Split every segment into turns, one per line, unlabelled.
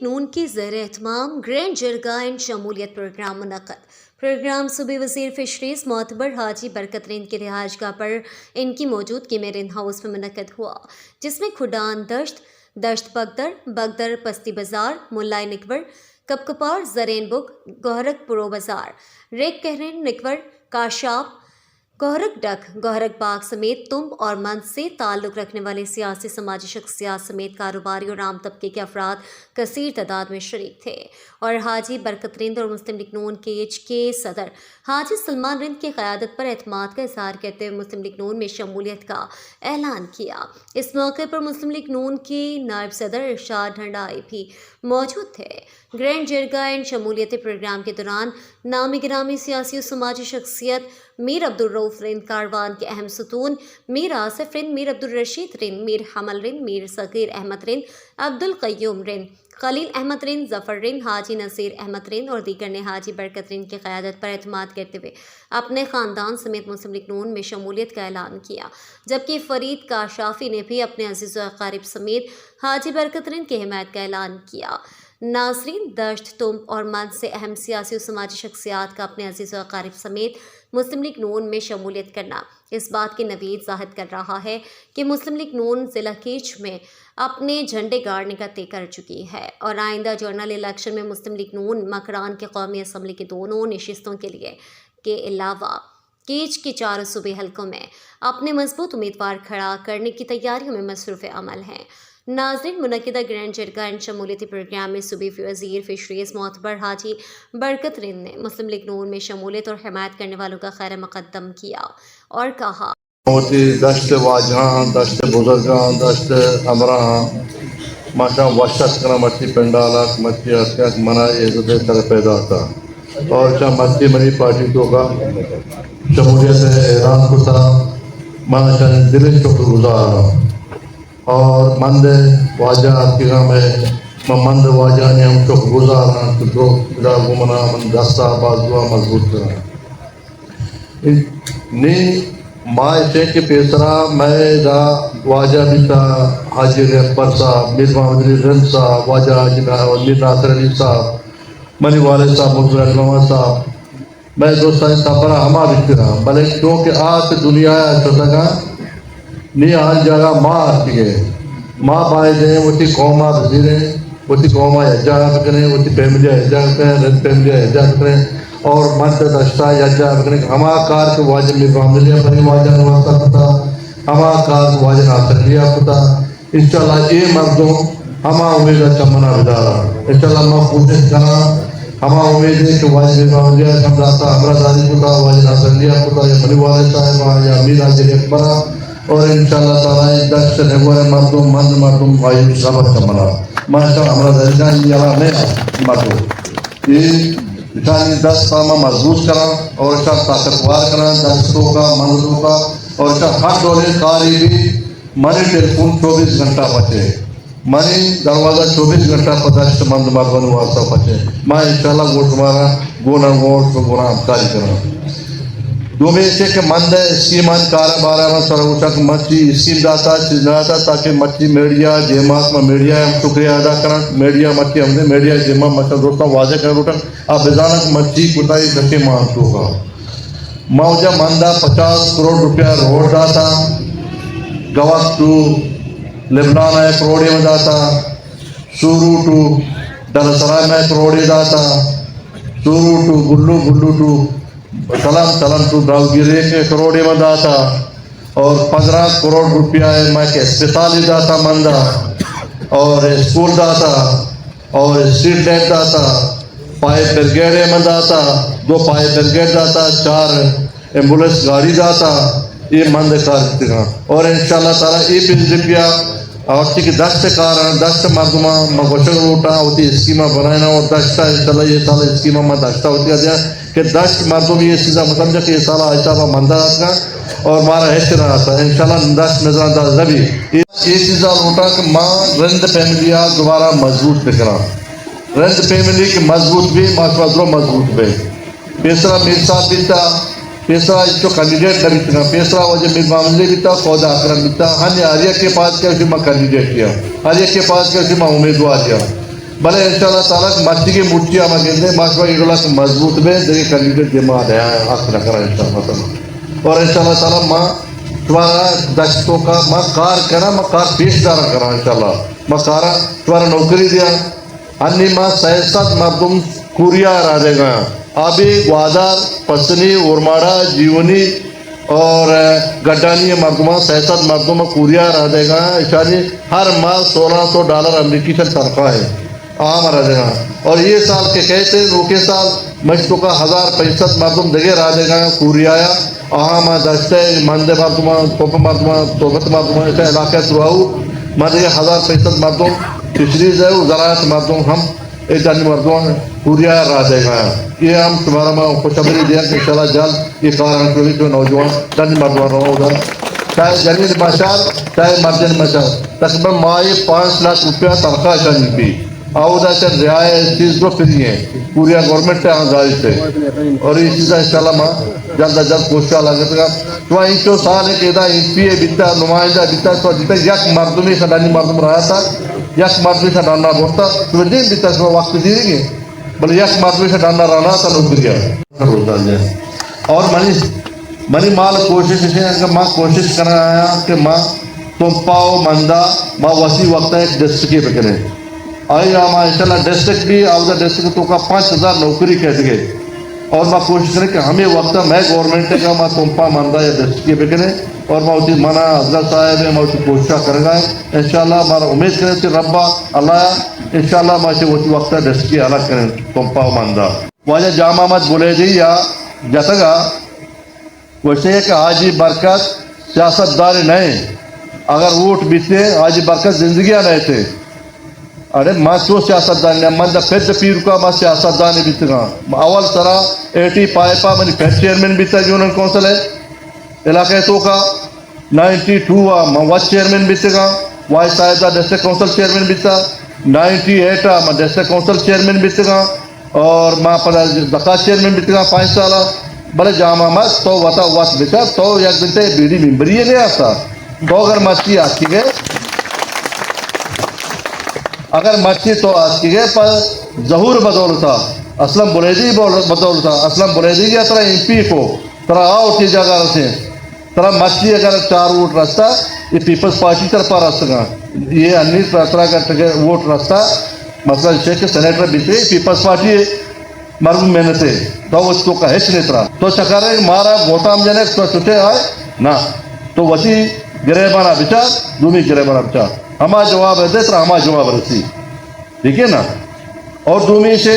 League نون کی زیر اہتمام گرینڈ جرگہ شمولیت پروگرام منعقد۔ پروگرام صوبائی وزیر فشریز معتبر حاجی برکت رند کی رہائش گاہ پر ان کی موجودگی میں رند ہاؤس میں منعقد ہوا، جس میں کھڈان دشت بگدر پستی بازار، ملائے نکور، کپکپار، زرین بگ، گوہرک پرو بازار، ریک کہرن نکور، کاشاب، گوہرک ڈک، گوہرک باغ سمیت تمب اور مند سے تعلق رکھنے والے سیاسی سماجی شخصیات سمیت کاروباری اور عام طبقے کے افراد کثیر تعداد میں شریک تھے، اور حاجی برکت رند اور مسلم لیگ نون کے صدر حاجی سلمان رند کی قیادت پر اعتماد کا اظہار کرتے ہوئے مسلم لیگ نون میں شمولیت کا اعلان کیا۔ اس موقع پر مسلم لیگ نون کے نائب صدر ارشاد ڈھنڈائی بھی موجود تھے۔ گرینڈ جرگہ شمولیت پروگرام کے دوران نامی گرامی سیاسی و سماجی شخصیت میر عبدالرؤف رند کاروان کے اہم ستون میر آصف رند، میر عبدالرشید رند، میر حمل رند، میر صغیر احمد رند، عبدالقیوم رند، خلیل احمد رند، ظفر رند، حاجی نصیر احمد رند اور دیگر نے حاجی برکت رند کی قیادت پر اعتماد کرتے ہوئے اپنے خاندان سمیت مسلم لیگ نون میں شمولیت کا اعلان کیا، جبکہ فرید کاشافی نے بھی اپنے عزیز و اقارب سمیت حاجی برکت رند کی حمایت کا اعلان کیا۔ ناظرین، دشت، تمب اور مند سے اہم سیاسی و سماجی شخصیات کا اپنے عزیز و اقارب سمیت مسلم لیگ نون میں شمولیت کرنا اس بات کی نوید ظاہر کر رہا ہے کہ مسلم لیگ نون ضلع کیچ میں اپنے جھنڈے گاڑنے کا طے کر چکی ہے، اور آئندہ جنرل الیکشن میں مسلم لیگ نون مکران کے قومی اسمبلی کی دونوں نشستوں کے علاوہ کیچ کے 4 صوبائی حلقوں میں اپنے مضبوط امیدوار کھڑا کرنے کی تیاریوں میں مصروف عمل ہیں۔ ناظرین، منعقدہ گرینڈ جرگہ شمولیتی پروگرام میں صوبائی وزیر فشریز معتبر حاجی برکت رند نے مسلم لیگ نون میں شمولیت اور حمایت کرنے والوں کا خیر مقدم کیا اور کہا:
دشت واجہاں، دشت بزرگاں، دشت امراں ماشا وشت کرنا مچی پنڈالک مچی ارکیک منائی عزت کر پیدا تھا، اور چاہ مچی منی پارٹی تو کا شمولیت اعلان کو تھا، مانا چاہ دل شکر گزار ہوں، اور مند واجہ کی میں مند واجہ نے ہم شکر گزار ہوں کہ دو خدا گمنا من دستہ باز دعا مضبوط کرنا نی ماں سے کہ پیسرا میں دا واجہ بھی تھا حاجی اکبر صاحب، میر محمد علی رند صاحب، واجہ حاجی میر ناصر علی صاحب، منی والد صاحب، مقبول علامہ صاحب، میں دوستان سفرہ ہما بھی رہا، بلے کیونکہ آج دنیا چھوٹا نی آج جگہ ماں آتی گئے، ماں بائے دیں وہ تھی قومہ بزیریں، وہ تھی قومہ حجاب کریں، وہ تھی فیملیہ حجاب کریں، رند فیملیہ حجاب کریں، اور مرد دشتہ حجاب کریں، ہما کار کے واجب میر محمد علی بنی واجہ نواستا کتا، ہما کار کے واجب ناصر علی کتا، انشاءاللہ یہ مردوں ہما امید چمنا بدارا، انشاءاللہ میں کوشش کرنا، ہما امید ہے کہ واجب میر محمد علی سمجھاتا ہمراہ داری کتا، واجب ناصر علی کتا، یا بنی والد صاحب یا میر حاجی اکبرہ، اور انشاءاللہ تعالیٰ دشت نگوہ مردم مند مردم بھائی صبر چمنا ماشاء ہمارا درجان یہ اللہ میں مردم یہ اشانی دست کامہ مضبوط کرا اور اشان طاقتوار کرا دستوں کا مندوں کا، اور اشان ہر دولے کاری بھی منی ٹیلیفون 24 گھنٹہ بچے، منی دروازہ 24 گھنٹہ پدشت مند مردن واسطہ بچے، میں انشاءاللہ وہ تمہارا گونا ووٹ کو گونا کاری کرا دو میں سے کہ مند اسکیمان کاربارہ میں سروچا کہ مچی اسکیم داتا چیز داتا تاکہ مچی میڈیا جیمات میں میڈیا ہم شکریہ ادا کریں، میڈیا مچی ہم نے میڈیا جیمہ مچی دوستان واضح کر روٹا اب بزانک مچی کتائی دھکے مانتو گا موجہ مندہ 50 کروڑ روپیہ روڈ داتا، گوات ٹو لبنان 1 کروڑی میں داتا، سورو ٹو ڈلسرائے میں 1 کروڑی داتا، سورو ٹو گلو ٹو چلم ٹو داؤگیری 1 کروڑی میں داتا، اور 15 کروڑ روپیہ ہے میں کہ اسپتالی داتا مندہ، اور اسکول داتا، اور اسٹریٹ لائٹ داتا، پائے برگیڈے میں داتا، 2 پائے برگیڈ داتا، 4 ایمبولنس گاڑی داتا، یہ مند کار دیکھا، اور انشاءاللہ تعالیٰ یہ بھی روپیہ وقتی کہ دشت کارن دشت مردمہ مگوشن روٹا ہوتی اسکیمہ بنائنا، اور دشتہ انشاءاللہ یہ سال اسکیمہ میں دشتہ ہوتی ہے کہ دشت مردم یہ چیزہ مسلمجھا کہ یہ سالہ حسابہ مندہ آتا اور مارا حیثر آتا ہے انشاءاللہ دشت نظران دا زبی یہ چیزہ روٹا کہ ماں رند فیملیہ دوبارہ مضبوط بکرا، رند فیملی کی مضبوط بھی ماشوازروں مضبوط بھی، پیسرہ میر صاحب بیتا، پیسرہ جو کینڈیڈیٹ نبیتنا، پیسرہ وجہ میر معاملے بیتا، خود آکرم بیتا، ہنی آریہ کے پاس کے اسی میں کینڈیڈیٹ کیا، آریہ کے پاس کے اسی میں امیدوار کیا، بلے انشاءاللہ تعالیٰ مسجد کی مٹھیا میں گندے ماشوا ایڈولا سے مضبوط میں دیکھے کینڈیڈیٹ جمع ہے آخر کرا انشاءاللہ تعالیٰ اور انشاءاللہ تعالیٰ ماں تمہارا دشتوں کا ماں کار کرا ماں کار پیش دارا کرا انشاءاللہ ماں کارا تمہارا نوکری دیا انی ماں سیاست مردم کوریا راجے گا آبی گوادار پسنی ارماڑا جیونی اور گڈانی مردمہ سیاست مردمہ کوریا راجے گا اشاری ہر ماہ $1600 امریکی سے تنخواہ ہے عام راجے گا اور یہ سال کے کہتے روکے سال مشتوں کا 1065 مردم دگے راجے گا کوریا عام دشتے مندے مردمہ توپ مردمہ توبت مردمہ ایسا علاقہ سرواؤ مندے 1065 مردم تشریز ہے زراعت مردم ہم جانی مردم کوریا راجے گا یہ ہم تمہارا میں خوشخبری دیا کہ انشاءاللہ جلد یہ کار چوری جو نوجوان جانی مردمان رہا ادھر چاہے جنید مشار چاہے مرجن مشار تقریباً ماہی 5 لاکھ روپیہ تنخواہ جانی بھی آؤدہ سے رعایت چیز کو فری ہیں کوریا گورنمنٹ ہے آنگائی سے اور اس چیزا انشاءاللہ ماں جلد از جلد کوشش لگے گا تو انچو سال ہے کہ ادھا پی اے بیتا نمائندہ بیتا تو جیتا یک مردمی سے ڈانی مردم رہا تھا یک مردمی سے ڈاننا بولتا تو دین بیتا سے وقت دی رہی گے بلے یک مردمی سے ڈاننا رہنا تھا نوکریا اور منی مال کوشش ہے کہ ماں کوشش کرنا آیا کہ ماں تم پاؤ مندہ ماں وسیع وقت ہے ایک ڈسٹرکٹ پہ کریں آئی ماں انشاءاللہ ڈسٹرکٹ بھی آؤدہ ڈسٹرکٹ تو کا 5000 نوکری کہتے گئے اور میں کوشش کریں کہ ہمیں وقت میں گورنمنٹ کا ماں تمپا ماندہ یا ڈسٹرکٹ پہ کریں اور میں اسی منع حضرت صاحب ہے میں اسی کوشش کریں گا انشاءاللہ ہمارا امید کریں کہ ربا اللہ انشاءاللہ میں اسی وقت ڈسٹرکٹ الگ کریں تمپا ماندہ واجہ جامع مت بولے جی یا جتگا ویسے ہے کہ حاجی برکت سیاست دار نہیں اگر ووٹ بیتے حاجی برکت زندگیاں نہیں تھے ارے ماں تو سیاست دان من دا پھر پیر کا ماں سیاست دان بیت گا اول طرح 80 پائپا منی پھر چیئرمین بیتا یونین کونسل ہے علاقے تو کا 92 ماں وائس چیئرمین بیت گا وائس صاحب دا ڈسٹرکٹ کونسل چیئرمین بیتا 98 ماں ڈسٹرکٹ کونسل چیئرمین بیت گا اور ماں پر دقا چیئرمین بیت گا 5 سالہ بلے جامع مت تو وطا وقت بیتا تو یک بنتے بیڑی ممبری ہے نہیں آتا تو اگر مستی آتی گئے اگر مستی تو آتی گئے پر ظہور بدولتا اسلم بریدی بدولتا اسلم بریدی یا ترہ ایم پی کو ترہ آؤ تی جگہ رسیں ترہ مستی اگر 4 ووٹ رستا یہ پیپلز پارٹی طرف رستا گا یہ انی طرح کا ووٹ رستا مثلا شیخ سینیٹر بیتے پیپلز پارٹی مرگم محنت ہے تو اس کو کا ہیچ نہیں ترہ تو چکر ہے مارا ووٹا ہم جانے تو چھوٹے آئے نا تو وسی گرے بانا بچا دومی گرے بانا بچا ہما جواب ہے ترہ ہما جواب رسی ٹھیک ہے نا اور دومی سے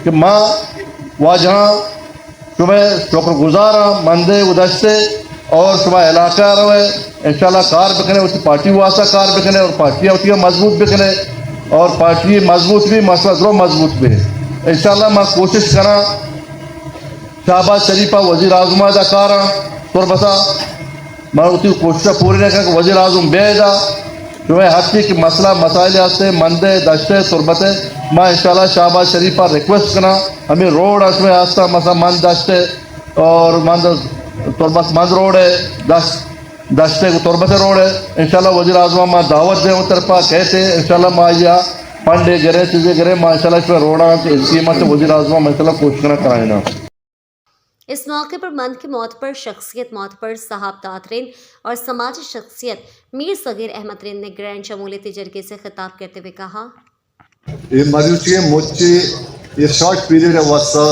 کہ ماں واجہاں شبہ شکر گزارا مندے ادھشتے اور شبہ علاقہ روے انشاءاللہ کار بکنے اسی پارٹی واسطہ کار بکنے اور پارٹیاں ہوتی ہے مضبوط بکنے اور پارٹی مضبوط بھی مسئلہ ضرور مضبوط بھی انشاءاللہ میں کوشش کرا شہباز شریفہ وزیر اعظم دا کارا تو بسا میں اسی کوشش پوری نہیں کرا کہ وزیر اعظم بے دا جو ہے ہر چیز کی مسئلہ مسائل آتے مندے دشتے تربتے میں انشاءاللہ شہباز شریفہ ریکویسٹ کرا ہمیں روڈ اس میں آستا مثلا مند دشتے اور مند تربت مند روڈ ہے دشتے تربت روڈ ہے انشاءاللہ وزیر اعظم میں دعوت دیں ان طرفا کہتے انشاءاللہ میں آئیا پنڈے گرے چیزیں گرے میں انشاءاللہ اس میں روڈا قیمت سے وزیر اعظم میں انشاءاللہ کوشش کرنا کرائیں نا
اس موقع پر مند کی موت پر شخصیت موت پر صاحب داترین اور سماجی شخصیت میر صغیر احمد رین نے گرینڈ شمولیتی جرگے سے خطاب کرتے ہوئے کہا
یہ مریوچی موچی یہ شارٹ پیریڈ ہے واسطہ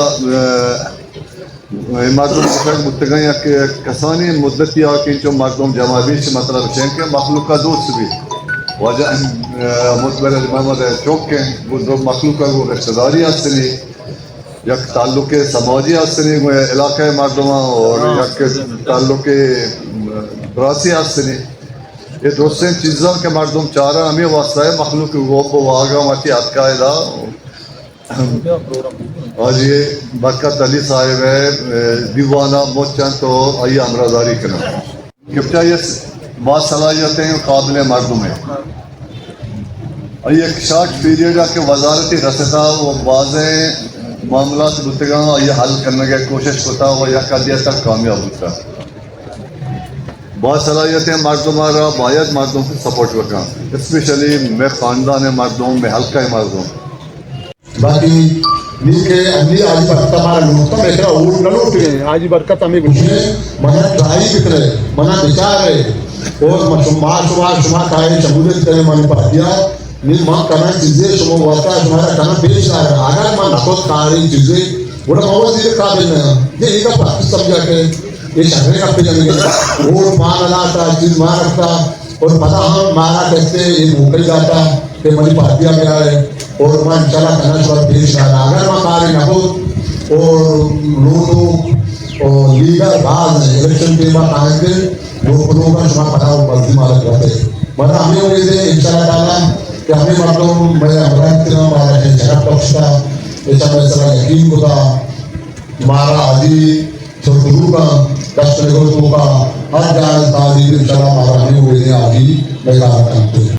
مردم شاید متگاں کہ کسانی مدتی آکے جو مردم جمع بھی سے مطلب ہے کہ مخلوق کا دوست بھی وجہ مطبر محمد چوک کے وہ مخلوق کا وہ رشتہ داری آسنی یک تعلق سماجی آسنی علاقہ مردمہ اور یک تعلق براسی آسنی یہ دوسرے چیزاں کے مردم چارہ ہمیں واسطہ ہے مخلوق غوب و آگا ماتی عدقائدہ آج یہ برکت علی صاحب ہے دیوانہ موچن تو آئی امراداری کرنا کبچہ یہ بات صلاحیتیں قابل مردم ہے ایک شارٹ پیریڈ ہے کہ وزارتی رسدہ وہ واضح معاملات بتگاں یہ حل کرنے کی کوشش ہوتا وہ یا قدیہ تک کامیاب ہوتا بات صلاحیتیں مردم آ باید مردم سے سپورٹ کرنا اسپیشلی میں خاندان مردوں میں حلقہ مردوں
باقی نیک انی آج برکت ہمارا لوٹتا میں کہا اوٹ نہ لوٹ گئے آج برکت ہمیں گھوشنے منا ٹرائی کتنے منا بچار ہے اور شما کھائے شمولیت کرے مانی پاتیا نیل ماں کنا چیزیں شما وقتا شمارا کنا پیش آ رہا اگر ماں نخوت کاری چیزیں بڑا موت دیئے قابل نہیں یہ ایک پاکس سمجھا کہ یہ شہرے کا پہ جانے گا ووٹ مان لاتا چیز مان رکھتا اور پتہ ہم مارا کہتے یہ موکل جاتا کہ مجھے پارٹیا گیا ہے اور میں انشاءاللہ کنا شوار پیش رہا اگر میں کاری نخوت اور لوگوں اور لیڈر بعض الیکشن کے بعد آئیں گے لوگوں کا شما پتہ ہو مرضی مالک رہتے مطلب ہمیں امید ہے انشاءاللہ تعالیٰ کہ ہمیں مردم میں امران کرنا ہمارا ہے جگہ پخشتا ایسا میں سرا یقین کو تھا ہمارا عادی چھوٹو کا کشت نگوتوں کا ہر جان تعلیم انشاءاللہ ہمارا ہمیں ہوئے ہیں آجی میں کہا کرتے ہیں